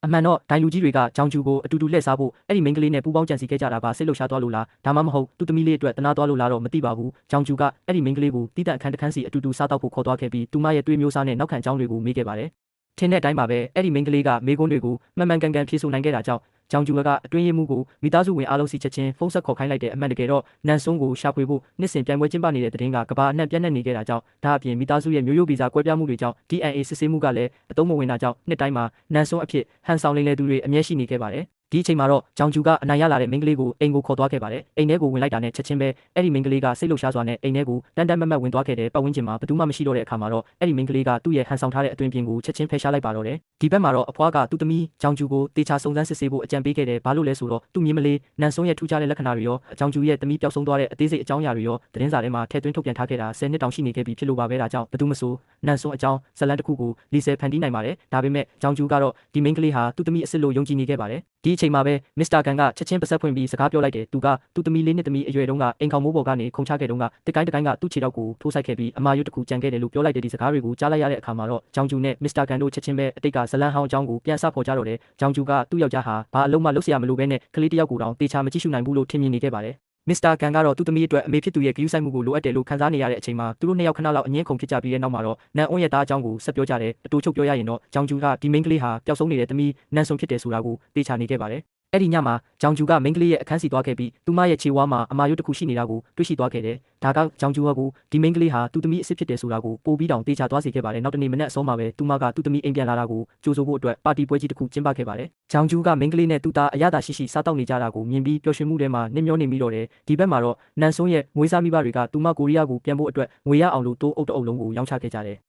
အမှန်တော့ဒိုင်လူကြီးတွေကကြောင်ကျူကိုအတူတူလှည့်စားဖို့အဲ့ဒီမိန်းကလေးနဲ့ပူပေါင်းကြံစီခဲ့ကြတာကစိတ်လှုပ်ရှားသွားလို့လားဒါမှမဟုတ်သူ့သမီးလေးအတွက်တနာသွားလို့လားတော့မသိပါဘူးကြောင်ကျူကအဲ့ဒီမိန်းကလေးကိုတီးတန့်အခန်းတစ်ခန်းစီအတူတူစားတောက်ဖို့ခေါ်သွားခဲ့ပြီးသူမရဲ့တွေးမျိုးစားနဲ့နောက်ခံကြောင်းတွေကိုမေးခဲ့ပါတယ်ထင်းတဲ့အတိုင်းပါပဲအဲ့ဒီမိန်းကလေးကမေးခွန်းတွေကိုမှန်မှန်ကန်ကန်ဖြေဆိုနိုင်ခဲ့တာကြောင့်ကြောင်ကျူကအတွင်းရေးမှုကိုမိသားစုဝင်အားလုံးစီချက်ချင်းဖုန်းဆက်ခေါ်ခိုင်းလိုက်တဲ့အမှန်တကယ်တော့နန်ဆွန်းကိုရှာဖွေဖို့နှစ်စဉ်ပြိုင်ပွဲကျင်းပနေတဲ့တဲ့တင်ကကဘာအနှံ့ပြန့်နှံ့နေခဲ့တာကြောင့်ဒါအပြင်မိသားစုရဲ့မျိုးရိုးဗီဇကွဲပြားမှုတွေကြောင့် DNA စစ်ဆေးမှုကလည်းအသုံးမဝင်တာကြောင့်နှစ်တိုင်းမှာနန်ဆွန်းအဖြစ်ဟန်ဆောင်လိမ့်လေသူတွေအမြဲရှိနေခဲ့ပါတယ်ဒီအချိန်မှာတော့ကြောင်ကျူကအနိုင်ရလာတဲ့မိန်းကလေးကိုအိမ်ကိုခေါ်သွားခဲ့ပါတယ်အိမ်ထဲကိုဝင်လိုက်တာနဲ့ချက်ချင်းပဲအဲ့ဒီမိန်းကလေးကစိတ်လှုပ်ရှားစွာနဲ့အိမ်ထဲကိုတန်တန်မတ်မတ်ဝင်သွားခဲ့တဲ့ပတ်ဝန်းကျင်မှာဘယ်သူမှမရှိတော့တဲ့အခါမှာတော့အဲ့ဒီမိန်းကလေးကသူ့ရဲ့ဟန်ဆောင်ထားတဲ့အတွင်ပြင်ကိုချက်ချင်းဖယ်ရှားလိုက်ပါတော့တယ်ဒီဘက်မှာတော့အဖွားကသူ့သမီးကြောင်ကျူကိုတေချာစုံစမ်းစစ်ဆေးဖို့အကြံပေးခဲ့တယ်ဘာလို့လဲဆိုတော့သူ့မြင်မလေးနန်ဆွန်းရဲ့ထူးခြားတဲ့လက္ခဏာတွေရောကြောင်ကျူရဲ့သမီးပျောက်ဆုံးသွားတဲ့အသေးစိတ်အကြောင်းအရာတွေရောသတင်းစာထဲမှာထည့်သွင်းထုတ်ပြန်ထားခဲ့တာ10နှစ်တောင်ရှိနေခဲ့ပြီဖြစ်လို့ပါပဲဒါကြောင့်ဘယ်သူမဆိုနန်ဆွန်းအကြောင်းဇလန်တစ်ခုကိုလီဆယ်ဖန်တီးနိုင်ပါတယ်ဒါပေမဲ့ကြောင်ကျူကတော့ဒီမိန်းကလေးဟာသူ့သမီးအစ်စ်လို့ယုံကြည်နေခဲ့ပါတယ်ဒီအချိန်မှာပဲမစ္စတာကန်ကချက်ချင်းပါဆက်ဖွင့်ပြီးစကားပြောလိုက်တယ်သူကသူ့သမီးလေးနှစ်သမီးအရွယ်တုန်းကအိမ်ခေါင်မိုးပေါ်ကနေခုန်ချခဲ့တုန်းကတကိုင်းကသူ့ခြေထောက်ကိုထိုးဆိုင်ခဲ့ပြီးအမာရွတ်တစ်ခုကြံခဲ့တယ်လို့ပြောလိုက်တဲ့ဒီစကားတွေကိုကြားလိုက်ရတဲ့အခါမှာတော့ဂျောင်ကျူနဲ့မစ္စတာကန်တို့ချက်ချင်းပဲအတိတ်ကဇလန်ဟောင်းအကြောင်းကိုပြန်ဆဖော်ကြတော့တယ်ဂျောင်ကျူကသူ့ယောက်ျားဟာဘာအလုံးမလုပ်เสียရမလို့ပဲနဲ့ကလေးတစ်ယောက်ကိုတောင်တေချာမကြည့်ရှုနိုင်ဘူးလို့ထင်မြင်နေခဲ့ပါတယ်မစ္စတာကန်ကတော့သူ့သမီးအတွက်အမေဖြစ်သူရဲ့ဂရုစိုက်မှုကိုလိုအပ်တယ်လို့ခံစားနေရတဲ့အချိန်မှာသူတို့နှစ်ယောက်ခဏလောက်အငင်းခုန်ဖြစ်ကြပြီးတဲ့နောက်မှာတော့နန်အွန်းရဲ့သားအကြောင်းကိုဆက်ပြောကြတယ်အတူချုပ်ပြောရရင်တော့ဂျောင်ကျူကဒီမိန်းကလေးဟာပျောက်ဆုံးနေတဲ့သမီးနန်ဆွန်ဖြစ်တယ်ဆိုတာကိုတေချာနေခဲ့ပါတယ်အဲ့ဒီညမှာဂျောင်ကျူကမိန်းကလေးရဲ့အခန်းစီသွားခဲ့ပြီးသူမရဲ့ခြေဝါးမှာအမာရွတ်တစ်ခုရှိနေတာကိုတွေ့ရှိသွားခဲ့တယ်။ဒါကဂျောင်ကျူကဒီမိန်းကလေးဟာသူ့သမီးအစ်စ်ဖြစ်တယ်ဆိုတာကိုပိုပြီးတောင်တေချာသွားစေခဲ့ပါတယ်။နောက်တနေ့မနက်အစောမှာပဲသူမကသူ့သမီးအိမ်ပြန်လာတာကိုကြိုဆိုဖို့အတွက်ပါတီပွဲကြီးတစ်ခုကျင်းပခဲ့ပါတယ်။ဂျောင်ကျူကမိန်းကလေးနဲ့သူ့သားအရသာရှိစားတောက်နေကြတာကိုမြင်ပြီးပျော်ရွှင်မှုထဲမှာနှမျောနေမိတော့တယ်။ဒီဘက်မှာတော့နန်ဆွန်းရဲ့မွေးစားမိဘတွေကသူမကိုရီးယားကိုပြန်ဖို့အတွက်ငွေရအောင်လို့တိုးအုပ်တအုပ်လုံးကိုရောင်းချခဲ့ကြတယ်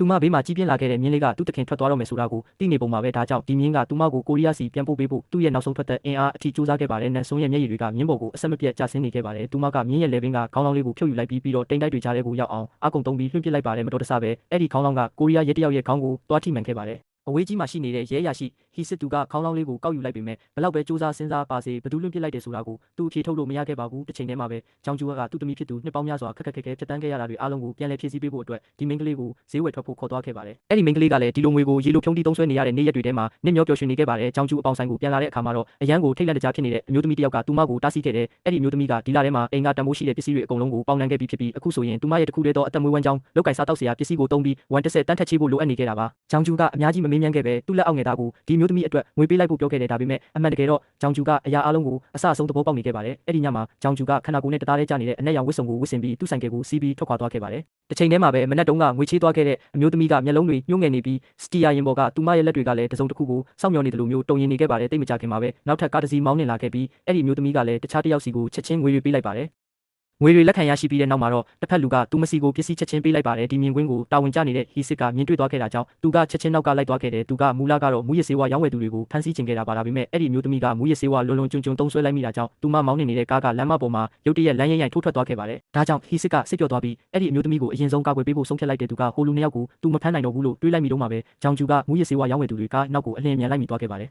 သူမဘေးမှာကြီးပြင်းလာခဲ့တဲ့မြင်းလေးကသူ့တခင်ထွက်သွားတော့မယ်ဆိုတာကိုသိနေပုံမှာပဲဒါကြောင့်ဒီမြင်းကသူမကိုကိုရီးယားစီပြန်ပို့ပေးဖို့သူ့ရဲ့နောက်ဆုံးထွက်တဲ့အင်အားအထိစူးစမ်းခဲ့ပါတယ်နန်ဆွန်းရဲ့မျက်ရည်တွေကမြင်းပေါ်ကိုအဆက်မပြတ်ကျဆင်းနေခဲ့ပါတယ်သူမကမြင်းရဲ့လေပင်ကခေါင်းလောင်းလေးကိုဖြုတ်ယူလိုက်ပြီးတော့တိမ်တိုက်တွေကြားထဲကိုရောက်အောင်အကုန်တုံးပြီးလွှင့်ပစ်လိုက်ပါတယ်မတော်တဆပဲအဲ့ဒီခေါင်းလောင်းကကိုရီးယားရဲတယောက်ရဲ့ခေါင်းကိုတွားထိမှန်ခဲ့ပါတယ်အဝေးကြီးမှာရှိနေတဲ့ရဲရရှိဟီစစ်တူကခေါင်းလောင်းလေးကိုကောက်ယူလိုက်ပေမဲ့ဘလောက်ပဲစူးစမ်းစဉ်းစားပါစေဘသူလွင့်ပစ်လိုက်တယ်ဆိုတာကိုသူအဖြေထုတ်လို့မရခဲ့ပါဘူးတစ်ချိန်တည်းမှာပဲဂျောင်ကျူကသူ့သမီးဖြစ်သူနှစ်ပေါင်းများစွာခက်ခဲဖြတ်တန်းခဲ့ရတာတွေအားလုံးကိုပြန်လည်ဖြည့်ဆည်းပေးဖို့အတွက်ဒီမိန်းကလေးကိုဈေးဝယ်ထွက်ဖို့ခေါ်သွားခဲ့ပါတယ်အဲ့ဒီမိန်းကလေးကလည်းဒီလိုငွေကိုရေလိုဖြုံးတီးသုံးဆွဲနေရတဲ့နေ့ရက်တွေထဲမှာနစ်မျောပျော်ရွှင်နေခဲ့ပါတယ်ဂျောင်ကျူအပေါင်ဆိုင်ကိုပြန်လာတဲ့အခါမှာတော့အရန်ကိုထိတ်လန့်တကြားဖြစ်နေတဲ့အမျိုးသမီးတစ်ယောက်ကသူမကိုတားဆီးခဲ့တယ်အဲ့ဒီအမျိုးသမီးကဒီလထဲမှာအိမ်ကတန်ဖိုးရှိတဲ့ပစ္စည်းတွေအကုန်လုံးကိုပေါင်နှံခဲ့ပြီးဖြစ်ပြီးအခုဆိုရင်သူမရဲ့တစ်ခုတည်းသောအသက်မွေးဝမ်းကြောင်းလောက်ကင်စားတောက်စရာပစ္စည်းကိုသုံးပြီးဝန်တစ်ဆက်တန်းထက်ချေဖို့လိုအပ်နေခဲ့တာပါဂျောင်ကျူကအများကြီးမမေးမြန်းခဲ့ပဲသူ့လက်အောက်ငယ်သားကိုဒီမျိုးသမီးအတွက်ငွေပေးလိုက်ဖို့ပြောခဲ့တယ်ဒါပေမဲ့အမှန်တကယ်တော့ဂျောင်ကျူကအရာအလုံးကိုအဆအဆုံးသဘောပေါက်နေခဲ့ပါတယ်အဲ့ဒီညမှာဂျောင်ကျူကခန္ဓာကိုယ်နဲ့တသားတည်းကျနေတဲ့အနက်ရောင်ဝတ်စုံကိုဝတ်ဆင်ပြီးသူ့ဆိုင်ကယ်ကိုစီးပြီးထွက်ခွာသွားခဲ့ပါတယ်တစ်ချိန်တည်းမှာပဲမနက်တုန်းကငွေချေးသွားခဲ့တဲ့အမျိုးသမီးကမျက်လုံးတွေညှို့ငယ်နေပြီးစတီယာရင်ပေါ်ကသူမရဲ့လက်တွေကလည်းတစုံတစ်ခုကိုစောင့်မျှော်နေတယ်လို့မျိုးတုံရင်နေခဲ့ပါတယ်တိတ်မကြခင်မှာပဲနောက်ထပ်ကားတစ်စီးမောင်းနှင်လာခဲ့ပြီးအဲ့ဒီအမျိုးသမီးကလည်းတခြားတစ်ယောက်စီကိုချက်ချင်းငွေတွေပေးလိုက်ပါတယ်ငွေတွေလက်ခံရရှိပြီးတဲ့နောက်မှာတော့တစ်ဖက်လူကသူမစီကိုပစ္စည်းချက်ချင်းပေးလိုက်ပါတယ်ဒီမြင်ကွင်းကိုတာဝန်ကျနေတဲ့ဟီစစ်ကမြင်တွေ့သွားခဲ့တာကြောင့်သူကချက်ချင်းနောက်ကလိုက်သွားခဲ့တယ်သူကမူလကတော့မူရစေဝါရောင်းဝယ်သူတွေကိုဖမ်းဆီးချင်ခဲ့တာပါဒါပေမဲ့အဲ့ဒီမျိုးသမီးကမူရစေဝါလွန်ကျွံသုံးဆွဲလိုက်မိတာကြောင့်သူမမောင်းနေနေတဲ့ကားကလမ်းမပေါ်မှာရုတ်တရက်လမ်းရိုင်းထိုးထွက်သွားခဲ့ပါတယ်ဒါကြောင့်ဟီစစ်ကစိတ်ပျော့သွားပြီးအဲ့ဒီအမျိုးသမီးကိုအရင်ဆုံးကာကွယ်ပေးဖို့ဆုံးဖြတ်လိုက်တဲ့သူကဟိုလူနှစ်ယောက်ကိုသူမဖမ်းနိုင်တော့ဘူးလို့တွေးလိုက်မိတော့မှပဲဂျောင်ကျူကမူရစေဝါရောင်းဝယ်သူတွေကနောက်ကိုအလင်းမြန်လိုက်မိသွားခဲ့ပါတယ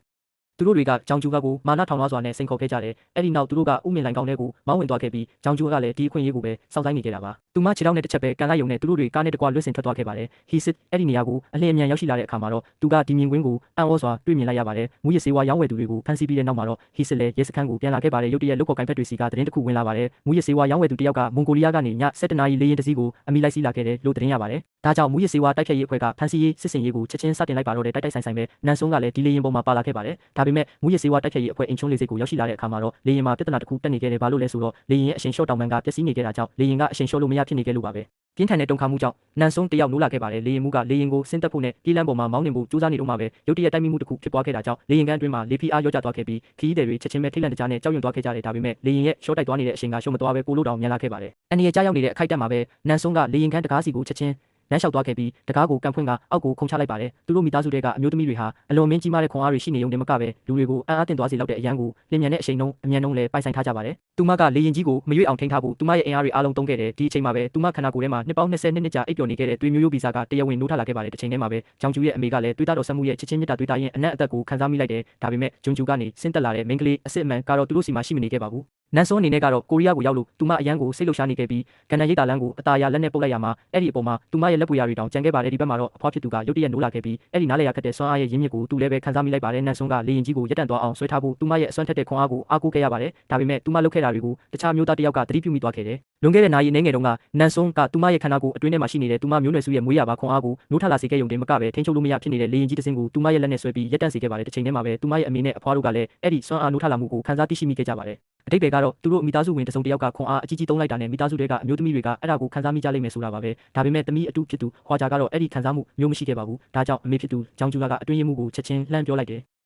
်သူတို့တွေကဂျောင်ကျူကကိုမာနထောင်လွှားစွာနဲ့စိန်ခေါ်ခဲ့ကြတယ်။အဲ့ဒီနောက်သူတို့ကဥမင်လိုင်ကောင်းတဲ့ကိုမောင်းဝင်သွားခဲ့ပြီးဂျောင်ကျူကလည်းဒီအခွင့်အရေးကိုပဲစောင့်ဆိုင်းနေကြတာပါ။သူမခြေထောက်နဲ့တစ်ချက်ပဲကန်လိုက်ရုံနဲ့သူတို့တွေကားနဲ့တကွလွတ်ဆင်ထွက်သွားခဲ့ပါတယ်။ဟီစစ်အဲ့ဒီနေရာကိုအလင်းအမြန်ရောက်ရှိလာတဲ့အခါမှာတော့သူကဒီမြင်ကွင်းကိုအံ့ဩစွာတွေ့မြင်လိုက်ရပါတယ်။မူရစေဝါရောင်းဝယ်သူတွေကိုဖမ်းဆီးပြီးတဲ့နောက်မှာတော့ဟီစစ်လည်းရဲစခန်းကိုပြန်လာခဲ့ပါတယ်။ရုတ်တရက်လုတ်ခေါ်ကိုင်ဖက်တွေစီကသတင်းတစ်ခုဝင်လာပါတယ်။မူရစေဝါရောင်းဝယ်သူတယောက်ကမွန်ဂိုလီးယားကနေည7 နာရီလေယာဉ်တစ်စီးကိုအမိလိုက်စီးလာခဲ့တယ်လို့သတင်းရပါတယ်။ဒါကြောင့်မူရစေဝါတိုက်ဖြတ်ရေးအဖွဲ့ကဖမ်းဆီးရေးစစ်စင်ရေးကိုချက်ချင်းစတင်လိုက်ပါတော့တဲ့တိုက်ဆိုင်ပဲနန်ဆွန်းကလည်းဒီလေယာဉ်ပေါ်မှာပါလာခဲ့ပါတယ်။ဒါပေမဲ့မူရစေဝါတိုက်ဖြတ်ရေးအဖွဲ့အင်ချုံးလေးစိတ်ကိုရောက်ရှိလာတဲ့အခါမှာတော့လေယာဉ်မှာပြဿနာတစ်ခုတက်နေခဲ့တယ်ဘာလို့လဲဆိုတော့လေယာဉ်ရဲ့အရှင်ရှော့တောင်ပန်ကပျက်စီးနေခဲ့တာကြောင့်လေယာဉ်ကအရှင်ရှော့လို့မရဖြစ်နေခဲ့လို့ပါပဲပြင်းထန်တဲ့တုန်ခါမှုကြောင့်နန်ဆွန်းတယောက်နိုးလာခဲ့ပါတယ်လေယာဉ်မှုကလေယာဉ်ကိုဆင်းသက်ဖို့နဲ့ပြေးလမ်းပေါ်မှာမောင်းနှင်ဖို့ကြိုးစားနေတော့မှပဲရုတ်တရက်တိုက်မိမှုတစ်ခုဖြစ်သွားခဲ့တာကြောင့်လေယာဉ်ကအတွင်းမှာလေဖိအားရောကျသွားခဲ့ပြီးခီးသည်တွေချက်ချင်းပဲထိတ်လန့်တကြားနဲ့ကြောက်ရွံ့သွားခဲ့ကြတယ်ဒါပေမဲ့လေယာဉ်ရဲ့ရှော့တိုက်သွားနေတဲ့အရှင်ကရှုံးမသွားပဲပိုလို့တောင်မြန်လာခဲ့ပါတယ်အန်ဒီရဲ့ကြားရောက်နေတဲ့အခိုက်အတန့်မှာပဲနန်ဆွန်းကလေယာဉ်ကတကားစီကိုချက်ချင်းလမ်းလျှောက်သွားခဲ့ပြီးတကားကိုကန်ဖွင့်ကအောက်ကိုခုန်ချလိုက်ပါတယ်သူတို့မိသားစုတွေကအမျိုးသမီးတွေဟာအလွန်မင်းကြီးမားတဲ့ခွန်အားတွေရှိနေုံနဲ့မကပဲလူတွေကိုအံ့အားသင့်သွားစေလောက်တဲ့အရန်ကိုလျင်မြန်တဲ့အချိန်နှုန်းအမြန်နှုန်းလည်းပိုင်ဆိုင်ထားကြပါတယ်သူမကလေရင်ကြီးကိုမရွေ့အောင်ထိန်းထားဖို့သူမရဲ့အင်အားတွေအားလုံးသုံးခဲ့တယ်ဒီအချိန်မှာပဲသူမခန္ဓာကိုယ်ထဲမှာနှစ်ပေါင်း20နှစ်ကြာအိပ်ပျော်နေခဲ့တဲ့သွေးမျိုးရိုးဗီဇကတရားဝင်နိုးထလာခဲ့ပါတယ်တစ်ချိန်တည်းမှာပဲဂျောင်ကျူရဲ့အမေကလည်းသွေးသားတော်ဆက်မှုရဲ့ချစ်ချင်းမြတ်တာသွေးသားရင်အနက်အသက်ကိုခံစားမိလိုက်တယ်ဒါပေမဲ့ဂျွန်ကျူကနေဆင်းသက်လာတဲ့မိန်းကလေးအစ်စ်အမှန်ကတော့သူတို့စီမှာရှိမနေခဲ့ပါဘူး နန်စွန်းအနေနဲ့ကတော့ကိုရီးယားကိုရောက်လို့သူမအရန်ကိုစိတ်လှုပ်ရှားနေခဲ့ပြီးကဏ္ဍရိပ်တာလန်းကိုအตาရလက်နဲ့ပုတ်လိုက်ရမှာအဲ့ဒီအပေါ်မှာသူမရဲ့လက်ပွေရတွေတောင်ကြံခဲ့ပါတယ်ဒီဘက်မှာတော့အဖွားဖြစ်သူကရုတ်တရက်နိုးလာခဲ့ပြီးအဲ့ဒီနားလေရခက်တဲ့စွမ်းအားရဲ့ရင်းမြစ်ကိုသူလည်းပဲခံစားမိလိုက်ပါတယ်နန်စွန်းကလေရင်ကြီးကိုရက်တန့်သွားအောင်ဆွဲထားဖို့သူမရဲ့အစွမ်းထက်တဲ့ခွန်အားကိုအားကိုးခဲ့ရပါတယ်ဒါပေမဲ့သူမလုပ်ခဲ့တာတွေကိုတခြားမျိုးသားတစ်ယောက်ကသတိပြုမိသွားခဲ့တယ်လွန်ခဲ့တဲ့နာရီအနေငယ်တုန်းကနန်စွန်းကသူမရဲ့ခန္ဓာကိုယ်အတွင်းထဲမှာရှိနေတဲ့သူမမျိုးနွယ်စုရဲ့မွေးရပါခွန်အားကိုနိုးထလာစေခဲ့ရုံတင်မကပဲထိန်းချုပ်လို့မရဖြစ်နေတဲ့လေရင်ကြီးတစ်စင်းကိုသူမရဲ့လက်နဲ့ဆွဲပြီးရက်တန့်စေခဲ့ပါတယ်တစ်ချိန်တည်းမှာပဲသူမရဲ့အမေနဲ့အဖွားတို့ကလည်းအဲ့ဒီစွမ်းအားနိုးထလာမှုကိုခံစားသိရှိမိခဲ့ကြပါတယ်အတိတ်ပဲကတော့သူတို့မိသားစုဝင်တစုံတစ်ယောက်ကခွန်အားအကြီးကြီးသုံးလိုက်တာနဲ့မိသားစုတွေကအမျိုးသမီးတွေကအဲ့ဒါကိုခံစားမိကြလိမ့်မယ်ဆိုတာပါပဲဒါပေမဲ့သမီးအတူဖြစ်သူဟွာဂျာကတော့အဲ့ဒီခံစားမှုမျိုးမရှိခဲ့ပါဘူးဒါကြောင့်အမေဖြစ်သူဂျောင်ဂျူလာကအတွင်းရင်းမှုကိုချက်ချင်းလှမ်းပြောလိုက်တယ်